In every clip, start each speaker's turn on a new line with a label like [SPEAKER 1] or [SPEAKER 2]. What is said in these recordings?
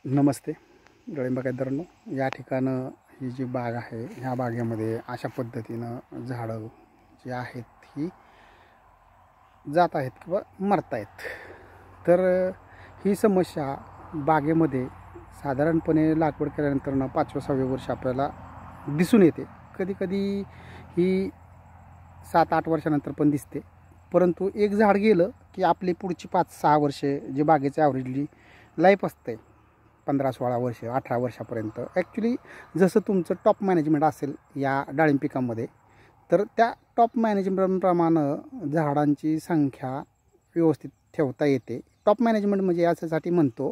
[SPEAKER 1] नमस्ते डाळिंब बागायतदारांनो, या ठिकाणं ही जी बाग आहे ह्या बागेमध्ये अशा पद्धतीनं झाडं जी आहेत ही जात आहेत किंवा मरत आहेत. तर ही समस्या बागेमध्ये साधारणपणे लागवड केल्यानंतर 5व्या-6व्या वर्षी आपल्याला दिसून येते. कधीकधी ही 7-8 वर्षानंतर पण दिसते. परंतु एक झाड गेलं की आपली पुढची 5-6 वर्षे जी बागेची ॲव्हरेजली लाईफ असते 15-16 वर्ष 18 वर्षापर्यंत, ॲक्च्युली जसं तुमचं टॉप मॅनेजमेंट असेल या डाळिंब पिकामध्ये, तर त्या टॉप मॅनेजमेंटप्रमाणे झाडांची संख्या व्यवस्थित ठेवता येते. टॉप मॅनेजमेंट म्हणजे याच्यासाठी म्हणतो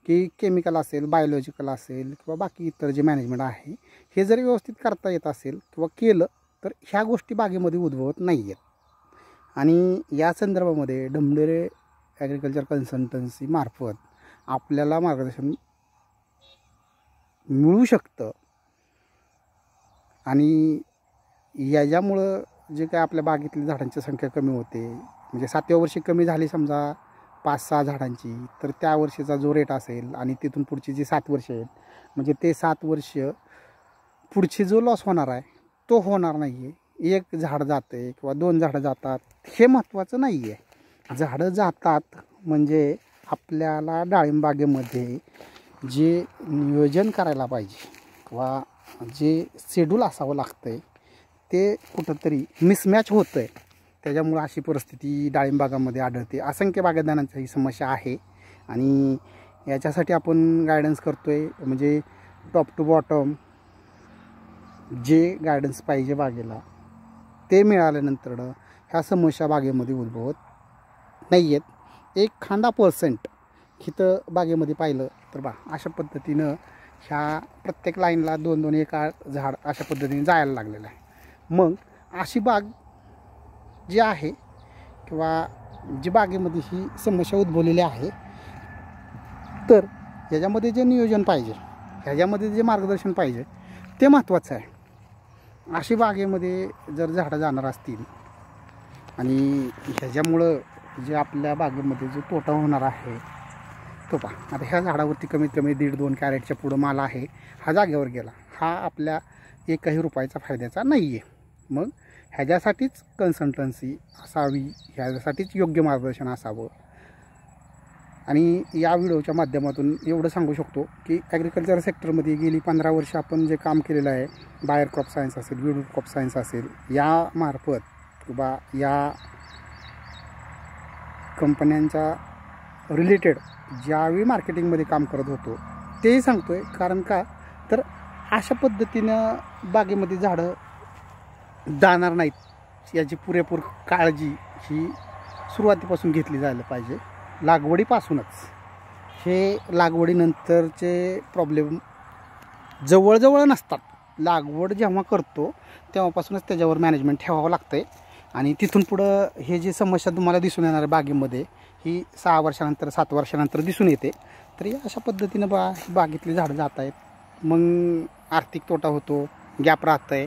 [SPEAKER 1] की केमिकल असेल, बायोलॉजिकल असेल किंवा बाकी इतर जे मॅनेजमेंट आहे हे जर व्यवस्थित करता येत असेल किंवा केलं तर ह्या गोष्टी बागेमध्ये उद्भवत नाही आहेत. आणि या संदर्भामध्ये ढमढेरे ॲग्रिकल्चर कन्सल्टन्सी मार्फत आपल्याला मार्गदर्शन मिळू शकतं. आणि याच्यामुळं जे काय आपल्या बागेतली झाडांची संख्या कमी होते, म्हणजे 7व्या वर्षी कमी झाली समजा 5-6 झाडांची, तर त्या वर्षीचा जो रेट असेल आणि तिथून पुढची जी 7 वर्ष आहेत, म्हणजे ते 7 वर्ष पुढची जो लॉस होणार आहे तो होणार नाही आहे. एक झाड जातं आहे किंवा 2 झाडं जातात हे महत्त्वाचं नाही आहे. झाडं जातात म्हणजे आपल्याला डाळिंब बागेमध्ये जे नियोजन करायला पाहिजे किंवा जे शेड्यूल असावं लागतं आहे ते कुठंतरी मिसमॅच होतं आहे. त्याच्यामुळं अशी परिस्थिती डाळिंब बागामध्ये आढळते. असंख्य बागायतदारांची ही समस्या आहे आणि याच्यासाठी आपण गायडन्स करतो आहे. म्हणजे टॉप टू बॉटम जे गायडन्स पाहिजे बागेला ते मिळाल्यानंतर ह्या समस्या बागेमध्ये उद्भवत नाही आहेत. 1% इथं बागेमध्ये पाहिलं तर अशा पद्धतीनं ह्या प्रत्येक लाईनला 2-2 एक झाड अशा पद्धतीने जायला लागलेलं आहे. मग अशी बाग जी आहे किंवा जी बागेमध्ये ही समस्या उद्भवलेली आहे, तर ह्याच्यामध्ये जे नियोजन पाहिजे, ह्याच्यामध्ये जे मार्गदर्शन पाहिजे ते महत्त्वाचं आहे. अशी बागेमध्ये जर झाडं जाणार असतील आणि ह्याच्यामुळं जे आपल्या बागेमध्ये जो तोटा होणार आहे तो आता ह्या झाडावरती कमीत कमी 1.5-2 कॅरेटच्या पुढं माल आहे, हा जागेवर गेला, हा आपल्या एकही रुपयाचा फायद्याचा नाही आहे. मग ह्याच्यासाठीच कन्सल्टन्सी असावी, ह्याच्यासाठीच योग्य मार्गदर्शन असावं. आणि या व्हिडिओच्या माध्यमातून एवढं सांगू शकतो की ॲग्रिकल्चर सेक्टरमध्ये गेली 15 वर्ष आपण जे काम केलेलं आहे, बायर क्रॉप सायन्स असेल, विडो क्रॉप सायन्स असेल, यामार्फत किंवा या कंपन्यांच्या रिलेटेड ज्यावेळी मार्केटिंगमध्ये काम करत होतो तेही सांगतो आहे. कारण का तर अशा पद्धतीनं बागेमध्ये झाडं जाणार नाहीत याची पुरेपूर काळजी ही सुरुवातीपासून घेतली जायला पाहिजे. लागवडीपासूनच हे लागवडीनंतरचे प्रॉब्लेम जवळजवळ नसतात. लागवड जेव्हा करतो तेव्हापासूनच त्याच्यावर मॅनेजमेंट ठेवावं लागतं आहे. आणि तिथून पुढं हे जी समस्या तुम्हाला दिसून येणार आहे बागेमध्ये ही 6 वर्षानंतर 7 वर्षानंतर दिसून येते. तर अशा पद्धतीनं बागेतली झाडं जात आहेत. मग आर्थिक तोटा होतो, गॅप राहतं आहे.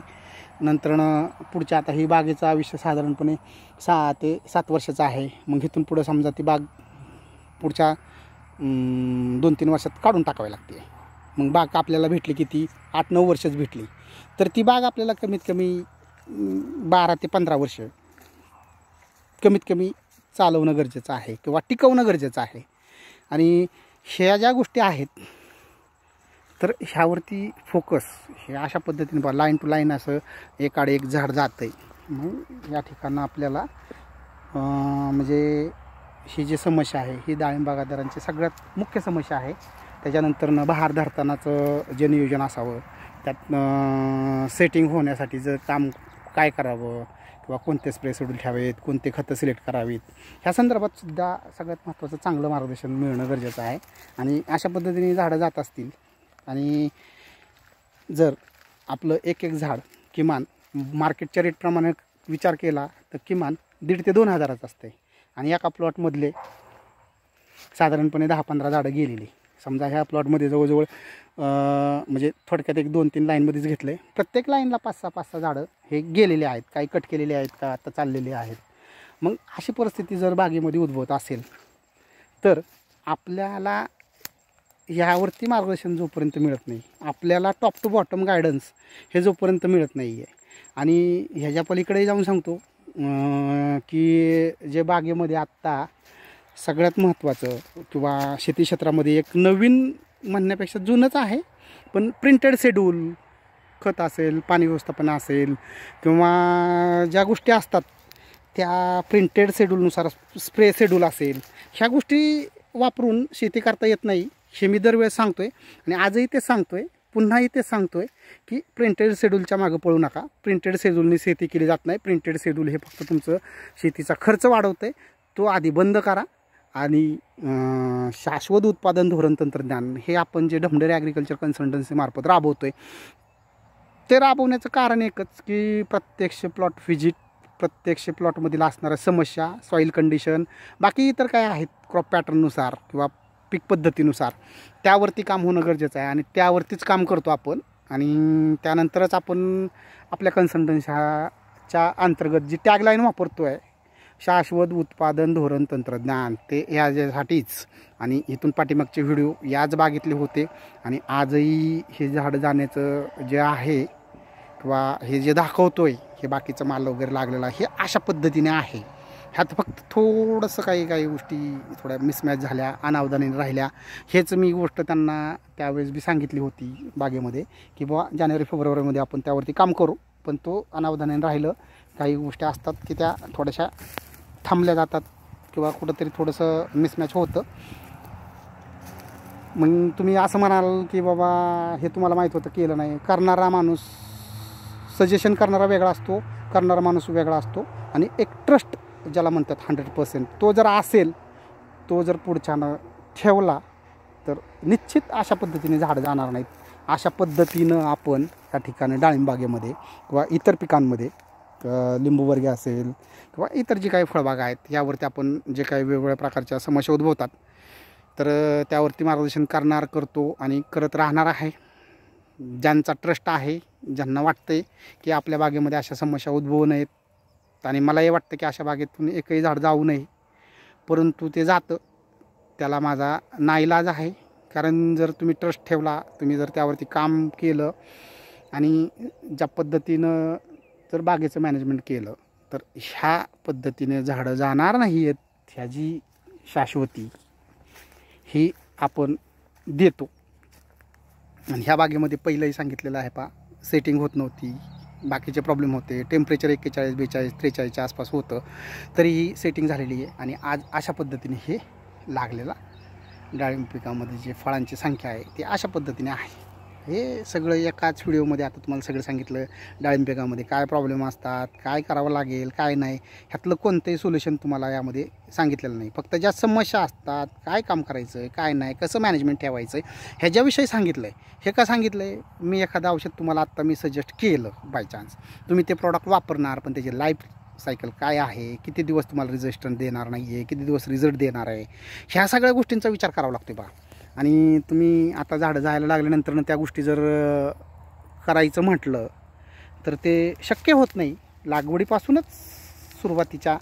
[SPEAKER 1] नंतरनं पुढच्या आता ही बागेचं आयुष्य साधारणपणे 6 ते 7 वर्षाचं आहे. मग इथून पुढं समजा ती बाग पुढच्या 2-3 वर्षात काढून टाकावी लागते. मग बाग आपल्याला भेटली किती 8-9 वर्षच भेटली, तर ती बाग आपल्याला कमीत कमी 12 ते 15 वर्ष कमीत कमी चालवणं गरजेचं आहे किंवा टिकवणं गरजेचं आहे. आणि ह्या ज्या गोष्टी आहेत तर ह्यावरती फोकस हे अशा पद्धतीने लाईन टू लाईन असं एकाड एक झाड जातं आहे. मग या ठिकाणं आपल्याला म्हणजे ही जी समस्या आहे ही डाळिंब बागायतदारांची सगळ्यात मुख्य समस्या आहे. त्याच्यानंतरनं बहार धरतानाचं जे नियोजन असावं, त्यातनं सेटिंग होण्यासाठी जर काम काय करावं किंवा कोणते स्प्रे शेड्यूल ठेवावेत, कोणते खतं सिलेक्ट करावीत, ह्या संदर्भात सुद्धा सगळ्यात महत्त्वाचं चांगलं मार्गदर्शन मिळणं गरजेचं आहे. आणि अशा पद्धतीने झाडं जात असतील आणि जर आपलं एक झाड किमान मार्केटच्या रेटप्रमाणे विचार केला तर किमान 1,500 ते 2,000च असते. आणि एका प्लॉटमधले साधारणपणे 10-15 झाडं गेलेली. समजा ह्या प्लॉटमध्ये जवळजवळ म्हणजे थोडक्यात एक 2-3 लाईनमध्येच घेतलं आहे. प्रत्येक लाईनला 5-6 झाडं हे गेलेले आहेत, काही कट केलेले आहेत, का आता चाललेले आहेत. मग अशी परिस्थिती जर बागेमध्ये उद्भवत असेल तर आपल्याला ह्यावरती मार्गदर्शन जोपर्यंत मिळत नाही, आपल्याला टॉप टू बॉटम गायडन्स हे जोपर्यंत मिळत नाही आहे, आणि ह्याच्या पलीकडे जाऊन सांगतो की जे बागेमध्ये आत्ता सगळ्यात महत्त्वाचं किंवा शेती क्षेत्रामध्ये एक नवीन म्हणण्यापेक्षा जुनंच आहे, पण प्रिंटेड शेड्यूल, खत असेल, पाणी व्यवस्थापन असेल, किंवा ज्या गोष्टी असतात त्या प्रिंटेड शेड्यूलनुसार, स्प्रे शेड्यूल असेल, ह्या गोष्टी वापरून शेती करता येत नाही. हे मी दरवेळेस सांगतो आहे आणि आजही तेच सांगतो आहे, पुन्हाही तेच सांगतो आहे की प्रिंटेड शेड्यूलच्या मागं पळू नका. प्रिंटेड शेड्यूलने शेती केली जात नाही. प्रिंटेड शेड्यूल हे फक्त तुमचं शेतीचा खर्च वाढवतं आहे. तो आधी बंद करा. आणि शाश्वत उत्पादन धोरण तंत्रज्ञान हे आपण जे ढमढेरे ॲग्रिकल्चर कन्सल्टन्सीमार्फत राबवतो आहे, ते राबवण्याचं कारण एकच की प्रत्यक्ष प्लॉट व्हिजिट, प्रत्यक्ष प्लॉटमधील असणाऱ्या समस्या, सॉईल कंडिशन, बाकी इतर काय आहेत क्रॉप पॅटर्ननुसार किंवा पीक पद्धतीनुसार त्यावरती काम होणं गरजेचं आहे. आणि त्यावरतीच काम करतो आपण. आणि त्यानंतरच आपण आपल्या कन्सल्टन्सीच्या अंतर्गत जी टॅगलाईन वापरतो आहे, शाश्वत उत्पादन धोरण तंत्रज्ञान, ते याच्यासाठीच. आणि इथून पाठीमागचे व्हिडिओ याच बागेतले होते. आणि आजही हे झाड जाण्याचं जे आहे किंवा हे जे दाखवतो आहे, हे बाकीचं माल वगैरे लागलेला हे अशा पद्धतीने आहे. ह्यात फक्त थोडंसं काही गोष्टी थोड्या मिसमॅच झाल्या, अनावधानाने राहिल्या. हेच मी गोष्ट त्यांना त्यावेळेस बी सांगितली होती बागेमध्ये की बुवा जानेवारी फेब्रुवारीमध्ये आपण त्यावरती काम करू, पण तो अनावधानाने राहिलं. काही गोष्टी असतात की त्या थोड्याशा थांबल्या जातात किंवा कुठंतरी थोडंसं मिसमॅच होतं. मग तुम्ही असं म्हणाल की बाबा हे तुम्हाला माहीत होतं, केलं नाही. करणारा माणूस, सजेशन करणारा वेगळा असतो, करणारा माणूस वेगळा असतो. आणि एक ट्रस्ट ज्याला म्हणतात 100%, तो जर असेल, तो जर पुढच्यानं ठेवला तर निश्चित अशा पद्धतीने झाडं जाणार नाहीत. अशा पद्धतीनं आपण त्या ठिकाणी डाळिंबागेमध्ये किंवा इतर पिकांमध्ये, लिंबूवर्गीय असेल किंवा इतर जी काही फळबागा आहेत, यावरती आपण जे काही वेगवेगळ्या प्रकारच्या समस्या उद्भवतात, तर त्यावरती मार्गदर्शन करतो आणि करत राहणार आहे. ज्यांचा ट्रस्ट आहे, ज्यांना वाटतं आहे की आपल्या बागेमध्ये अशा समस्या उद्भवू नयेत, आणि मलाही वाटतं की अशा बागेतून एकही झाड जाऊ नये, परंतु ते जातं, त्याला माझा नाईलाज आहे. कारण जर तुम्ही ट्रस्ट ठेवला, तुम्ही जर त्यावरती काम केलं आणि ज्या पद्धतीनं जर बागेचं मॅनेजमेंट केलं, तर ह्या पद्धतीने झाडं जाणार नाही आहेत, ह्याची शाश्वती ही आपण देतो. आणि ह्या बागेमध्ये पहिलंही सांगितलेलं आहे, सेटिंग होत नव्हती, बाकीचे प्रॉब्लेम होते, टेम्परेचर 41, 42, 43च्या आसपास होतं, तरीही सेटिंग झालेली आहे. आणि आज अशा पद्धतीने हे लागलेला डाळिंब पिकामध्ये जे फळांची संख्या आहे ती अशा पद्धतीने आहे. हे सगळं एकाच व्हिडिओमध्ये आता तुम्हाला सगळं सांगितलं. डाळिंब पिकामध्ये काय प्रॉब्लेम असतात, काय करावं लागेल, काय नाही, ह्यातलं कोणतंही सोल्युशन तुम्हाला यामध्ये सांगितलेलं नाही. फक्त ज्या समस्या असतात, काय काम करायचं, काय नाही, कसं मॅनेजमेंट ठेवायचं, ह्याच्याविषयी सांगितलं आहे. हे का सांगितलं आहे, मी एखादं औषध तुम्हाला आत्ता मी सजेस्ट केलं बाय चान्स, तुम्ही ते प्रॉडक्ट वापरणार, पण त्याची लाईफ सायकल काय आहे, किती दिवस तुम्हाला रेजिस्टन्स देणार नाही आहे, किती दिवस रिझल्ट देणार आहे, ह्या सगळ्या गोष्टींचा विचार करावा लागतो बा. आणि तुम्ही आता झाडं जायला लागल्यानंतर त्या गोष्टी जर करायचं म्हटलं तर ते शक्य होत नाही. लागवडीपासूनच सुरुवातीच्या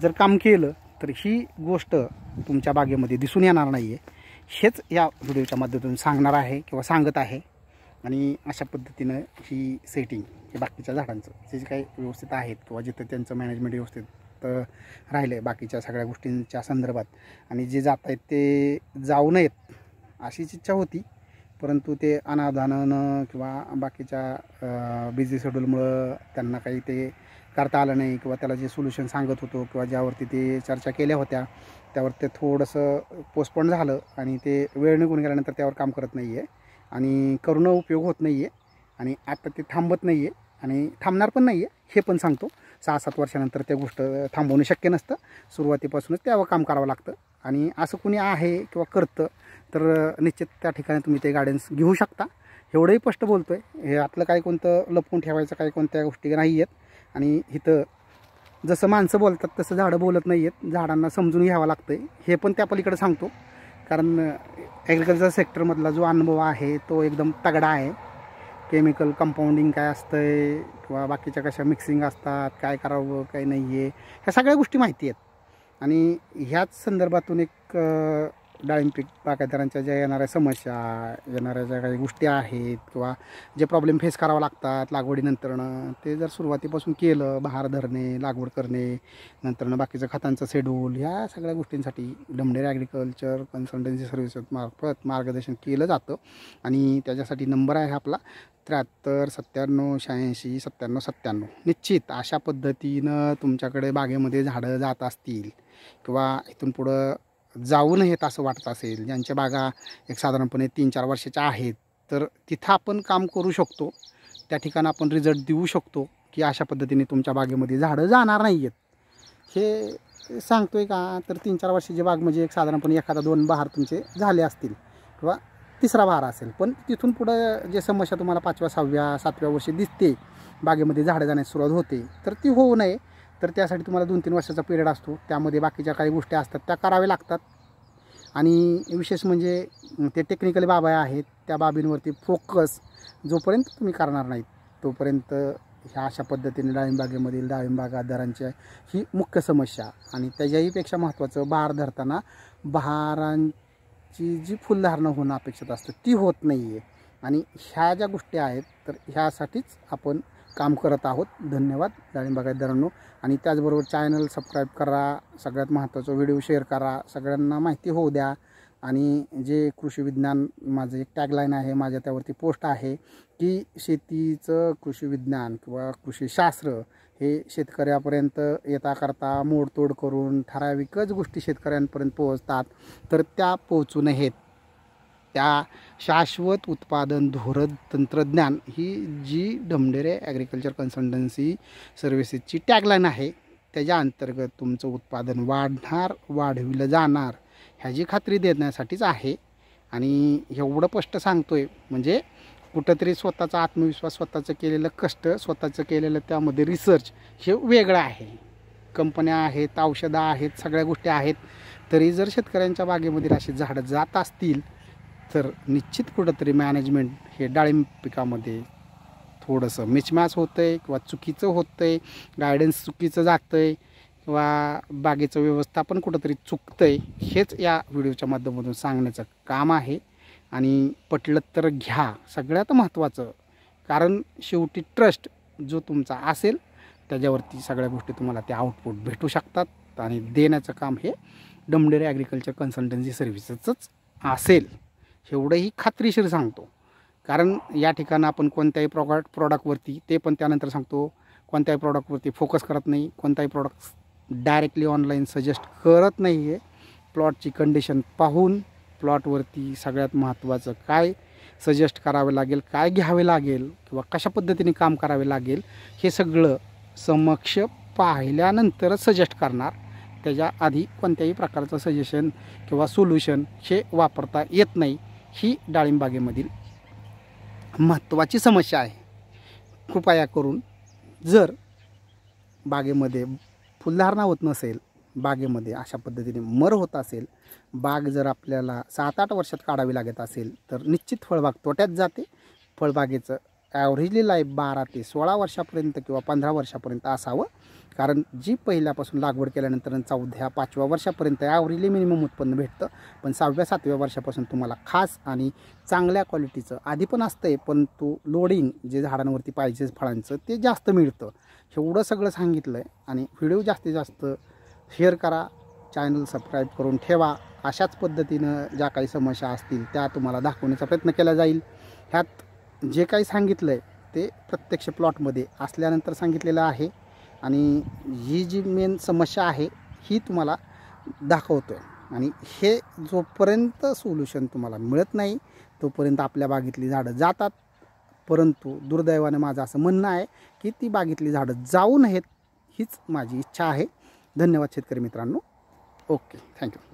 [SPEAKER 1] जर काम केलं तर ही गोष्ट तुमच्या बागेमध्ये दिसून येणार नाही आहे. हेच या व्हिडिओच्या माध्यमातून सांगणार आहे किंवा सांगत आहे. आणि अशा पद्धतीनं ही सेटिंग हे बाकीच्या झाडांचं जे जे काही व्यवस्थित आहेत किंवा जिथं त्यांचं मॅनेजमेंट व्यवस्थित राहिलं आहे बाकीच्या सगळ्या गोष्टींच्या संदर्भात, आणि जे जात आहेत ते जाऊ नयेत अशीच इच्छा होती, परंतु ते अनावधानानं किंवा बाकीच्या बिझी शेड्यूलमुळं त्यांना काही ते करता आलं नाही, किंवा त्याला जे सोल्युशन सांगत होतो किंवा ज्यावरती ते चर्चा केल्या होत्या त्यावर ते थोडंसं पोस्टपोन झालं आणि ते वेळ निघून गेल्यानंतर त्यावर काम करत नाही आहे आणि करून उपयोग होत नाही आहे. आणि आता ते थांबत नाही आहे आणि थांबणार पण नाही आहे, हे पण सांगतो. 6-7 वर्षानंतर त्या गोष्ट थांबवणं शक्य नसतं, सुरुवातीपासूनच त्यावर काम करावं लागतं. आणि असं कुणी आहे किंवा करतं तर निश्चित त्या ठिकाणी तुम्ही ते गायडन्स घेऊ शकता. एवढंही स्पष्ट बोलतो आहे, हे आतलं काही कोणतं लपवून ठेवायचं काही कोणत्या गोष्टी नाही आहेत. आणि इथं जसं माणसं बोलतात तसं झाडं बोलत नाही आहेत, झाडांना समजून घ्यावं लागतं आहे, हे पण त्या पलीकडे सांगतो. कारण ॲग्रिकल्चर सेक्टरमधला जो अनुभव आहे तो एकदम तगडा आहे. केमिकल कंपाऊंडिंग काय असतं आहे किंवा बाकीच्या कशा मिक्सिंग असतात, काय करावं काय नाही आहे, ह्या सगळ्या गोष्टी माहिती आहेत. आणि ह्याच संदर्भातून एक डाळिंब पीक बागायतदारांच्या ज्या येणाऱ्या समस्या, येणाऱ्या ज्या काही गोष्टी आहेत किंवा जे प्रॉब्लेम फेस करावं लागतात लागवडीनंतरनं, ते जर सुरुवातीपासून केलं, बहार धरणे, लागवड करणे, नंतरनं बाकीचं खतांचं शेड्यूल, ह्या सगळ्या गोष्टींसाठी डमडेरे ॲग्रिकल्चर कन्सल्टन्सी सर्व्हिसेस मार्फत मार्गदर्शन केलं जातं. आणि त्याच्यासाठी नंबर आहे आपला 73 97 86 97 97. निश्चित अशा पद्धतीनं तुमच्याकडे बागेमध्ये झाडं जात असतील किंवा इथून पुढं जाऊ नयेत असं वाटत असेल, ज्यांच्या बागा एक साधारणपणे 3-4 वर्षाच्या आहेत, तर तिथं आपण काम करू शकतो. त्या ठिकाणी आपण रिझल्ट देऊ शकतो की अशा पद्धतीने तुमच्या बागेमध्ये झाडं जाणार नाही आहेत. हे सांगतो आहे का, तर 3-4 वर्षाची बाग म्हणजे एक साधारणपणे एखादा 2 बहार तुमचे झाले असतील किंवा 3रा बहार असेल, पण तिथून पुढं जे समस्या तुम्हाला 5व्या 6व्या 7व्या वर्षी दिसते, बागेमध्ये झाडं जाण्यास सुरुवात होते, तर ती होऊ नये. तर त्यासाठी तुम्हाला 2-3 वर्षाचा पिरियड असतो. त्यामध्ये बाकीच्या काही गोष्टी असतात त्या कराव्या लागतात. आणि विशेष म्हणजे ते टेक्निकल बाबी आहेत, त्या बाबींवरती फोकस जोपर्यंत तुम्ही करणार नाहीत तोपर्यंत ह्या अशा पद्धतीने डाळिंबागेमधील डाळिंब बागायतदारांच्या ही मुख्य समस्या. आणि त्याच्याहीपेक्षा महत्त्वाचं, बहार धरताना बहारांची जी फुलधारणा होणं अपेक्षित असतं ती होत नाही आहे. आणि ह्या ज्या गोष्टी आहेत तर ह्यासाठीच आपण काम करत आहोत. धन्यवाद डाळिंब बागायतदारांनो. आणि त्याचबरोबर चॅनल सबस्क्राईब करा, सगळ्यात महत्त्वाचं व्हिडिओ शेअर करा, सगळ्यांना माहिती होऊ द्या. आणि जे कृषी विज्ञान माझं एक टॅगलाईन आहे, माझ्या त्यावरती पोस्ट आहे की शेतीचं कृषी विज्ञान किंवा कृषीशास्त्र हे शेतकऱ्यापर्यंत येता करता मोडतोड करून ठराविकच गोष्टी शेतकऱ्यांपर्यंत पोहोचतात, तर त्या पोहोचू नयेत. त्या शाश्वत उत्पादन धोरण तंत्रज्ञान ही जी डमडेरे ॲग्रिकल्चर कन्सल्टन्सी सर्व्हिसेसची टॅगलाईन आहे, त्याच्या अंतर्गत तुमचं उत्पादन वाढणार, वाढविलं जाणार ह्याची खात्री देण्यासाठीच आहे. आणि एवढं स्पष्ट सांगतो आहे म्हणजे कुठंतरी स्वतःचा आत्मविश्वास, स्वतःचं केलेलं कष्ट, स्वतःचं केलेलं त्यामध्ये रिसर्च हे वेगळं आहे. कंपन्या आहेत, औषधं आहेत, सगळ्या गोष्टी आहेत, तरी जर शेतकऱ्यांच्या बागेमध्ये अशी झाडं जात असतील तर निश्चित कुठंतरी मॅनेजमेंट हे डाळिंब पिकामध्ये थोडंसं मिसमॅच होतं आहे किंवा चुकीचं होतं आहे, गायडन्स चुकीचं जातं आहे किंवा बागेचं व्यवस्थापन कुठंतरी चुकतं आहे. हेच या व्हिडिओच्या माध्यमातून सांगण्याचं काम आहे. आणि पटलं तर घ्या, सगळ्यात महत्त्वाचं, कारण शेवटी ट्रस्ट जो तुमचा असेल त्याच्यावरती सगळ्या गोष्टी तुम्हाला ते आउटपुट भेटू शकतात. आणि देण्याचं काम हे डमडेरे ॲग्रिकल्चर कन्सल्टन्सी सर्व्हिसेसच असेल, एवढंही खात्रीशीर सांगतो. कारण या ठिकाणी आपण कोणत्याही प्रॉडक्टवरती, ते पण त्यानंतर सांगतो, कोणत्याही प्रॉडक्टवरती फोकस करत नाही, कोणताही प्रॉडक्ट डायरेक्टली ऑनलाईन सजेस्ट करत नाही आहे. प्लॉटची कंडिशन पाहून प्लॉटवरती सगळ्यात महत्त्वाचं काय सजेस्ट करावे लागेल, काय घ्यावे लागेल किंवा कशा पद्धतीने काम करावे लागेल हे सगळं समक्ष पाहिल्यानंतरच सजेस्ट करणार. त्याच्या आधी कोणत्याही प्रकारचं सजेशन किंवा सोल्युशन हे वापरता येत नाही. ही डाळिंबागेमधील महत्त्वाची समस्या आहे. कृपया करून जर बागेमध्ये फुलधारणा होत नसेल, बागेमध्ये अशा पद्धतीने मर होत असेल, बाग जर आपल्याला 7-8 वर्षात काढावी लागत असेल तर निश्चित फळबाग तोट्यात जाते. फळबागेचं ॲव्हरेजली लाईफ 12 ते 16 वर्षापर्यंत किंवा 15 वर्षापर्यंत असावं. कारण जी पहिल्यापासून लागवड केल्यानंतर 4व्या-5व्या वर्षापर्यंत ॲव्हरेजली मिनिमम उत्पन्न भेटतं, पण 6व्या-7व्या वर्षापासून तुम्हाला खास आणि चांगल्या क्वालिटीचं आधी पण असतं आहे, पण तो लोडिंग जे झाडांवरती पाहिजे फळांचं ते जास्त मिळतं. एवढं सगळं सांगितलं आहे. आणि व्हिडिओ जास्तीत जास्त शेअर करा, चॅनल सबस्क्राईब करून ठेवा. अशाच पद्धतीनं ज्या काही समस्या असतील त्या तुम्हाला दाखवण्याचा प्रयत्न केला जाईल. ह्यात जे काही सांगितलं आहे ते प्रत्यक्ष प्लॉटमध्ये असल्यानंतर सांगितलेलं आहे. आणि ही जी मेन समस्या आहे ही तुम्हाला दाखवतो आहे. आणि हे जोपर्यंत सोल्युशन तुम्हाला मिळत नाही तोपर्यंत आपल्या बागेतली झाडं जातात. परंतु दुर्दैवाने माझं असं म्हणणं आहे की ती बागेतली झाडं जाऊ नयेत हीच माझी इच्छा आहे. धन्यवाद शेतकरी मित्रांनो. Okay, thank you.